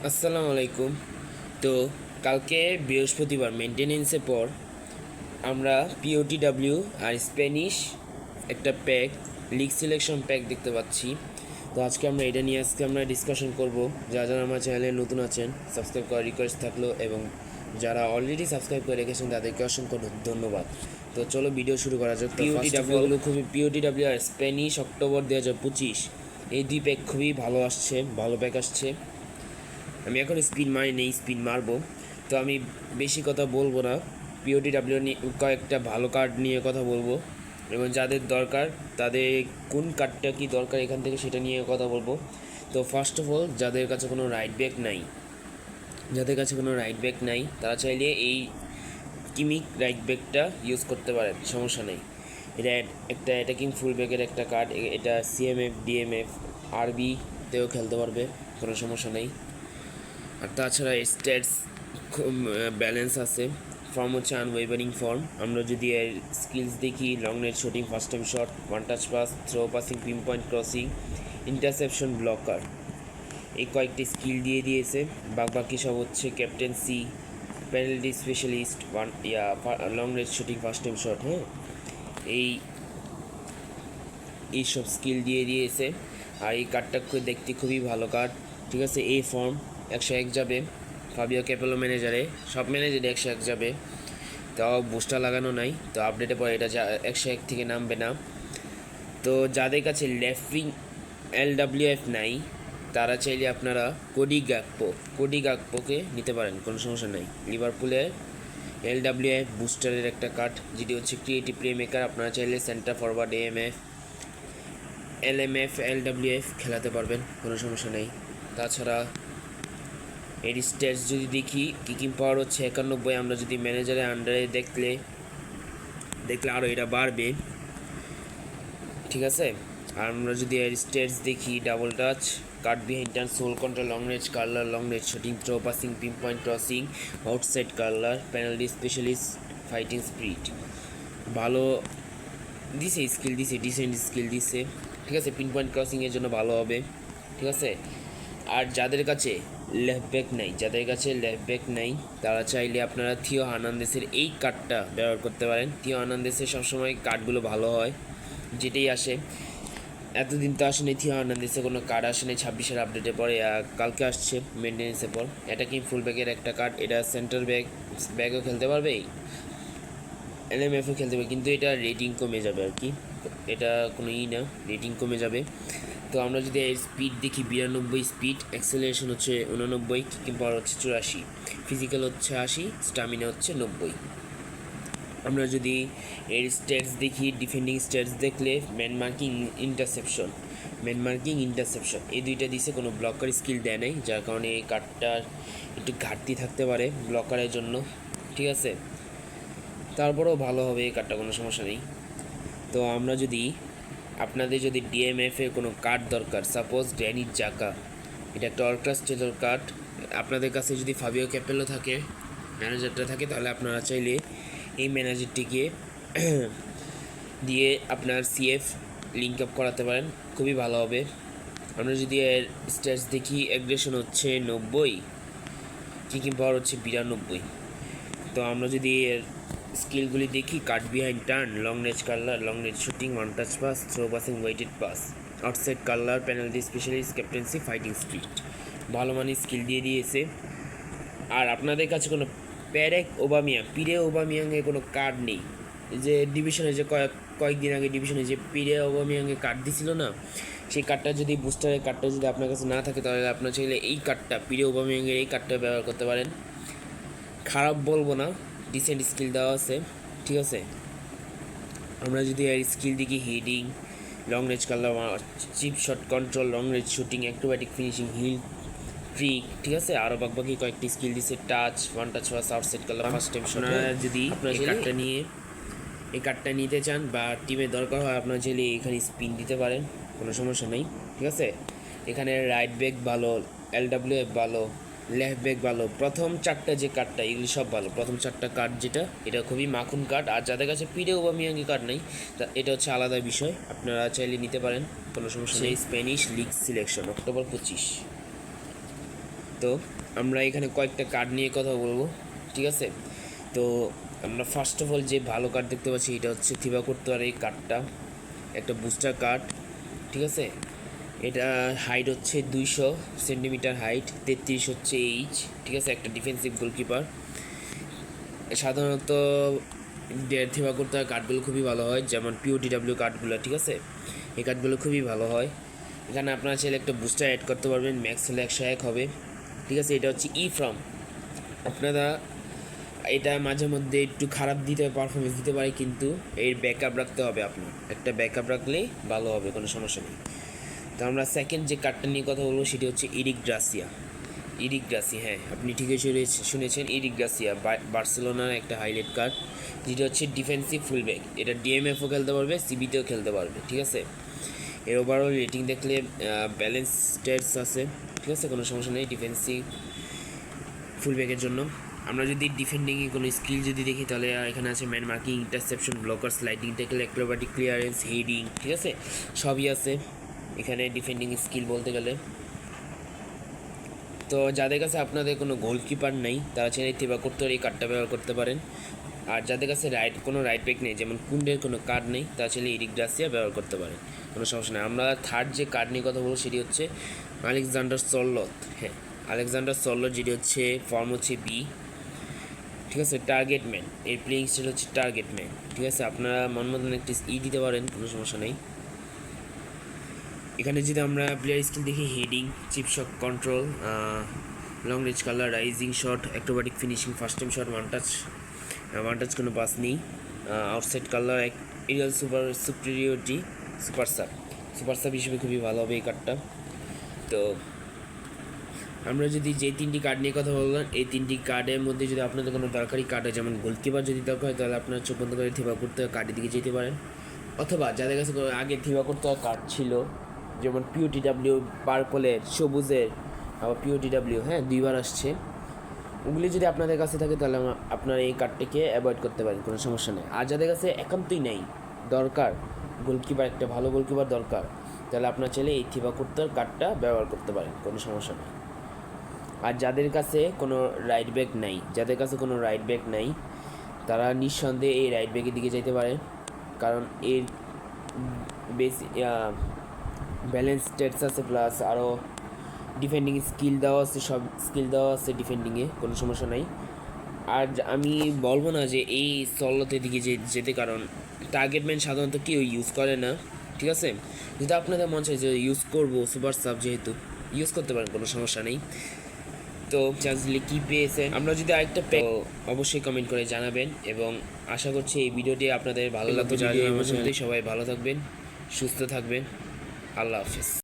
আসসালামু আলাইকুম। তো কালকে বৃহস্পতিবার মেনটেনেন্সের পর আমরা পিওটিডাব্লিউ আর স্প্যানিশ একটা প্যাক লিগ সিলেকশন প্যাক দেখতে পাচ্ছি। তো আজকে আমরা ডিসকাশন করব। যারা যারা আমার চ্যানেলে নতুন আছেন সাবস্ক্রাইব করার রিকোয়েস্ট থাকলো, এবং যারা অলরেডি সাবস্ক্রাইব করে রেখেছেন তাদেরকে অসংখ্য ধন্যবাদ। তো চলো ভিডিও শুরু করা যাক। পিওটিডাব্লিউ আর স্প্যানিশ অক্টোবর 2025 এই দুই প্যাক খুবই ভালো প্যাক আসছে। আমি এখন স্পিন মারি নেই, স্পিন মারবো। তো আমি বেশি কথা বলবো না, পিওটিডাব্লিউ নিয়ে কয়েকটা ভালো কার্ড নিয়ে কথা বলবো, এবং যাদের দরকার তাদের কোন কার্ডটা কি দরকার এখান থেকে সেটা নিয়ে কথা বলবো। তো ফার্স্ট অফ অল, যাদের কাছে কোনো রাইট ব্যাক নাই তারা চাইলে এই কিমিক রাইট ব্যাকটা ইউজ করতে পারেন, সমস্যা নেই। এটা একটা অ্যাটাকিং ফুল ব্যাকের একটা কার্ড। এটা সিএমএফ, ডিএমএফ, আরবিতেও খেলতে পারবে, কোনো সমস্যা নেই। আর তাছাড়া স্ট্যাটস ব্যালেন্স আছে। ফর্ম হচ্ছে আনওয়েভারিং ফর্ম। আমরা যদি এর স্কিলস দেখি, long range shooting, first time shot, one touch pass, through passing, pinpoint crossing, interception, blocker, এই কয়েকটি স্কিল দিয়ে দিয়েছে। বাকি সব হচ্ছে captaincy, penalty specialist, long range shooting, first time shot, হ্যাঁ, এই এইসব স্কিল দিয়ে দিয়েছে। আর এই কার্ডটা দেখতে খুবই ভালো কার্ড, ঠিক আছে। এই ফর্ম 101 যাবে ফাবিও ক্যাপেলো ম্যানেজারে, সব ম্যানেজারে 101 যাবে, তাও বুস্টার লাগানো নাই, তো আপডেটে পরে এটা 101 থেকে নামবে না। তো যাদের কাছে লেফট উইং LWF নাই তারা চাইলে আপনারা কোডি গাকপোকে নিতে পারেন, কোনো সমস্যা নাই। লিভারপুলের LWF বুস্টারের একটা কার্ড, যেটি হচ্ছে ক্রিয়েটিভ প্লে মেকার। আপনারা চাইলে সেন্টার ফরওয়ার্ড LMF LWF খেলাতে পারবেন, কোনো সমস্যা নেই। তাছাড়া এর স্ট্যাটস যদি দেখি, কিকিং পাওয়ার হচ্ছে 91। আমরা যদি ম্যানেজারের আন্ডারে দেখলে আরও এটা বাড়বে, ঠিক আছে। আর আমরা যদি এর স্ট্যাটস দেখি, double touch, cut behind turn, sole control, long range curler, long range shooting, through passing, pinpoint crossing, outside curler, penalty specialist, fighting spirit, ভালো দিছে স্কিল, দিছে ডিসেন্ট স্কিল দিছে, ঠিক আছে। পিন পয়েন্ট ক্রসিংয়ের জন্য ভালো হবে, ঠিক আছে। আর যাদের কাছে লেফট ব্যাক নাই তারা চাইলে আপনারা থিও হার্নান্দেসের এই কার্ডটা ব্যবহার করতে পারেন। থিও হার্নান্দেসের সবসময় কার্ডগুলো ভালো হয়, যেটাই আসে। এতদিন তো আসেনি থিও হার্নান্দেসের কোনো কার্ড আসেনি 26-এর আপডেটে পরে, কালকে আসছে মেনটেন্সের পর। অ্যাটাকিং ফুল ব্যাকের একটা কার্ড, এটা সেন্টার ব্যাগও খেলতে পারবে, LMFও খেলতে পারবে, কিন্তু এটা রেটিং কমে যাবে আর কি, এটা কোনো না, রেটিং কমে যাবে। তো আমরা যদি এর স্পিড দেখি, 92 স্পিড, অ্যাক্সেলারেশন হচ্ছে 89, কিকিং পাওয়ার হচ্ছে 84, ফিজিক্যাল হচ্ছে 80, স্টামিনা হচ্ছে 90। আমরা যদি এর স্ট্যাটস দেখি, ডিফেন্ডিং স্ট্যাটস দেখলে ম্যান মার্কিং ইন্টারসেপশন এই দুইটা দিছে, কোনো ব্লকার স্কিল দেয় নাই, যার কারণে এই কার্ডটার একটু ঘাটতি থাকতে পারে ব্লকারের জন্য, ঠিক আছে। তারপরেও ভালো হবে এই কার্ডটা, কোনো সমস্যা নেই। তো আমরা যদি আপনাদের যদি DMF এর কোনো কার্ড দরকার, সাপোজ গ্র্যানিট জাকা, এটা একটা অর্কেস্ট্রেটর কার্ড, আপনাদের কাছে যদি ফাবিও ক্যাপেলো থাকে, ম্যানেজারটা থাকে, তাহলে আপনারা চাইলে এই ম্যানেজারটিকে দিয়ে আপনার CF লিঙ্ক আপ করাতে পারেন, খুবই ভালো হবে। আমরা যদি এর স্ট্যাটস দেখি, অ্যাগ্রেশন হচ্ছে 90, কিকিং পাওয়ার হচ্ছে 92। তো আমরা যদি এর স্কিলগুলি দেখি, cut behind turn, long range curler, long range shooting, one touch pass, through passing, weighted pass, outside curler, penalty specialist, captaincy, fighting spirit, ভালো মানের স্কিল দিয়ে দিয়েছে। আর আপনাদের কাছে কোনো পিরে ওবামিয়াংয়ের কোনো কার্ড নেই, যে ডিভিশনে যে কয়েকদিন আগে ডিভিশনে যে পিরে ওবামিয়াংয়ের কার্ড দিছিল না, সেই কার্ডটা যদি বুস্টারের কার্ডটা যদি আপনার কাছে না থাকে, তাহলে আপনার চাইলে এই কার্ডটা, পিরে ওবামিয়াংয়ের এই কার্ডটা ব্যবহার করতে পারেন। খারাপ বলবো না, ডিসেন্ট স্কিল দেওয়া আছে, ঠিক আছে। আমরা যদি এর স্কিল দেখি, heading, long range curler, chip shot control, long range shooting, acrobatic finishing, heel trick, ঠিক আছে। আরও বাকি কয়েকটি স্কিল দিচ্ছে, touch, one touch pass, outside curler, first time shot. যদি এই কার্ডটা নিতে চান বা টিমের দরকার হয়, আপনার চাইলে এখানে স্পিন দিতে পারেন, কোনো সমস্যা নেই, ঠিক আছে। এখানে রাইট ব্যাক ভালো, LWF ভালো, লেফট ব্যাক ভালো, প্রথম চারটা যে কার্ডটা এগুলি সব ভালো। প্রথম চারটা কার্ড যেটা, এটা খুবই মাখন কার্ড। আর যাদের কাছে পিরে ওবামিয়াঙ্গি কার্ড নেই, তা এটা হচ্ছে আলাদা বিষয়, আপনারা চাইলে নিতে পারেন, কোনো সমস্যা নেই। Spanish league selection October 25। তো তো আমরা এখানে কয়েকটা কার্ড নিয়ে কথা বলবো, ঠিক আছে। তো আমরা ফার্স্ট অফ অল যে ভালো কার্ড দেখতে পাচ্ছি এটা হচ্ছে থিবা কোর্তোয়ার এই কার্ডটা, একটা বুস্টার কার্ড, ঠিক আছে। এটা হাইট হচ্ছে 200 সেন্টিমিটার হাইট, 33 হচ্ছে এইচ, ঠিক আছে। একটা ডিফেন্সিভ গোলকিপার। সাধারণত থিবা কোর্তোয়ার কার্ডগুলো খুবই ভালো হয়, যেমন পিওটিডাব্লিউ কার্ডগুলো, ঠিক আছে। এই কার্ডগুলো খুবই ভালো হয়। এখানে আপনারা চাইলে একটা বুস্টার অ্যাড করতে পারবেন, ম্যাক্স হলে 101 হবে, ঠিক আছে। এটা হচ্ছে ফ্রম। আপনারা এটা মাঝে মধ্যে একটু খারাপ পারফরমেন্স দিতে পারে, কিন্তু এর ব্যাকআপ রাখতে হবে। আপনার একটা ব্যাকআপ রাখলেই ভালো হবে, কোনো সমস্যা নেই। তো আমরা সেকেন্ড যে কার্ডটা নিয়ে কথা বলবো সেটি হচ্ছে এরিক গার্সিয়া। হ্যাঁ, আপনি ঠিকই শুনেছেন, এরিক গার্সিয়া বার্সেলোনার একটা হাইলাইট কার্ড, যেটা হচ্ছে ডিফেন্সিভ ফুলব্যাক। এটা ডিএমএফও খেলতে পারবে, সিবিতেও খেলতে পারবে, ঠিক আছে। এর ওভারঅল রেটিং দেখলে ব্যালেন্স স্ট্যাটস আছে, ঠিক আছে, কোনো সমস্যা নেই ডিফেন্সিভ ফুলব্যাকের জন্য। আমরা যদি ডিফেন্ডিংয়ে কোনো স্কিল যদি দেখি তাহলে এখানে আছে man marking, interception, blocker, sliding tackle, acrobatic clearance, heading, ঠিক আছে, সবই আছে এখানে ডিফেন্ডিং স্কিল বলতে গেলে। তো যাদের কাছে আপনাদের কোনো গোলকিপার নেই তারা চাইলে থিবা কোর্তোয়ার এই কার্ডটা ব্যবহার করতে পারেন। আর যাদের কাছে কোনো রাইট ব্যাক নেই, যেমন কুন্ডের কোনো কার্ড নেই, তারা চাইলে এরিক গার্সিয়া ব্যবহার করতে পারেন, কোনো সমস্যা নেই। আমরা থার্ড যে কার্ড নিয়ে কথা বলবো সেটি হচ্ছে আলেকজান্ডার সরলথ। হ্যাঁ, আলেকজান্ডার সরলথ, যেটি হচ্ছে ফর্ম হচ্ছে বি, ঠিক আছে। টার্গেট ম্যান, এর প্লেইং স্টাইল হচ্ছে টার্গেট ম্যান, ঠিক আছে। আপনারা মন মতন একটি দিতে পারেন, কোনো সমস্যা নেই। এখানে যদি আমরা প্লেয়ার স্কিল দেখি, heading, chip shot control, long range curler, rising shot, acrobatic finishing, first time shot, one touch কোনো পাস নেই, outside curler, aerial superiority, super sub হিসেবে খুবই ভালো হবে এই কার্ডটা। তো আমরা যদি যে তিনটি কার্ড নিয়ে কথা বললাম, এই তিনটি কার্ডের মধ্যে যদি আপনাদের কোনো দরকারি কার্ড হয়, যেমন গোলকিপার যদি দরকার হয়, তাহলে আপনার চোখ বন্ধ করে থিবা কোর্তোয়ার কার্ডের দিকে যেতে পারেন। অথবা যাদের কাছে আগে থিবা কোর্তোয়ার কার্ড ছিল, যেমন পিওটিডাব্লিউ, পার্পলের, সবুজের, আবার পিওটিডাব্লিউ, হ্যাঁ, 2বার আসছে, ওগুলি যদি আপনাদের কাছে থাকে তাহলে আপনারা এই কার্ডটিকে অ্যাভয়েড করতে পারেন, কোনো সমস্যা নেই। আর যাদের কাছে একান্তই নেই, দরকার গোলকিপার, একটা ভালো গোলকিপার দরকার, তাহলে আপনার চাইলে এই থিবা কোর্তোয়ার কার্ডটা ব্যবহার করতে পারেন, কোনো সমস্যা নেই। আর যাদের কাছে কোনো রাইট ব্যাক নাই তারা নিঃসন্দেহে এই রাইট ব্যাকের দিকে যেতে পারে, কারণ এর বেশি ব্যালেন্স স্ট্যাটস আছে, প্লাস আরও ডিফেন্ডিং স্কিল দেওয়া আছে, সব স্কিল দেওয়া আছে ডিফেন্ডিংয়ে, কোনো সমস্যা নাই। আর আমি বলবো না যে এই সলতের দিকে যেতে, কারণ টার্গেট ম্যান সাধারণত কেউ ইউজ করে না, ঠিক আছে। যদি আপনাদের মন চায় যে ইউজ করবো সুপার সাব, যেহেতু ইউজ করতে পারেন, কোনো সমস্যা নেই। তো চার্জলি কী পেয়েছেন, আমরা যদি আরেকটা অবশ্যই কমেন্ট করে জানাবেন, এবং আশা করছি এই ভিডিওটি আপনাদের ভালো লাগবে। সবাই ভালো থাকবেন, সুস্থ থাকবেন, আল্লাহ হাফিজ।